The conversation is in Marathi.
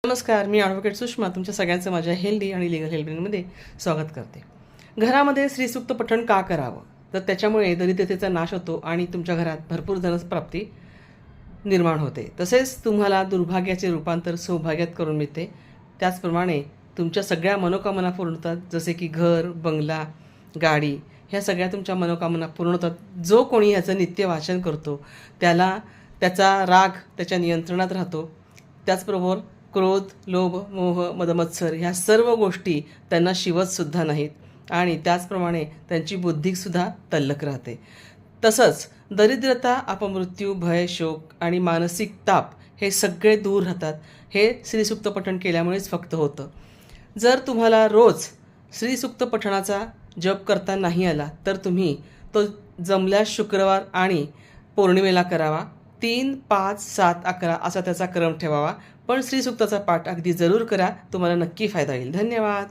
नमस्कार, मी ॲडव्होकेट सुषमा तुमच्या सगळ्यांचं माझ्या हेल्दी आणि लिगल हेल्पलाईनमध्ये स्वागत करते. घरामध्ये श्रीसूक्त पठण का करावं? तर त्याच्यामुळे दरिद्रतेचा नाश होतो आणि तुमच्या घरात भरपूर धनप्राप्ती निर्माण होते. तसेच तुम्हाला दुर्भाग्याचे रूपांतर सौभाग्यात करून मिळते. त्याचप्रमाणे तुमच्या सगळ्या मनोकामना पूर्ण होतात, जसे की घर, बंगला, गाडी, ह्या सगळ्या तुमच्या मनोकामना पूर्ण होतात. जो कोणी ह्याचं नित्य वाचन करतो त्याला त्याचा राग त्याच्या नियंत्रणात राहतो. त्याचबरोबर क्रोध, लोभ, मोह, मदमत्सर ह्या सर्व गोष्टी त्यांना शिवतसुद्धा नाहीत आणि त्याचप्रमाणे त्यांची बुद्धीसुद्धा तल्लख राहते. तसंच दरिद्रता, अपमृत्यू, भय, शोक आणि मानसिक ताप हे सगळे दूर राहतात. हे श्रीसूक्त पठण केल्यामुळेच फक्त होतं. जर तुम्हाला रोज श्रीसूक्त पठणाचा जप करता नाही आला तर तुम्ही तो जमल्यास शुक्रवार आणि पौर्णिमेला करावा. 3, 5, 7, 11 असा त्याचा क्रम ठेवावा. पण श्रीसूक्ताचा पाठ अगदी जरूर करा. तुम्हाला नक्की फायदा येईल. धन्यवाद.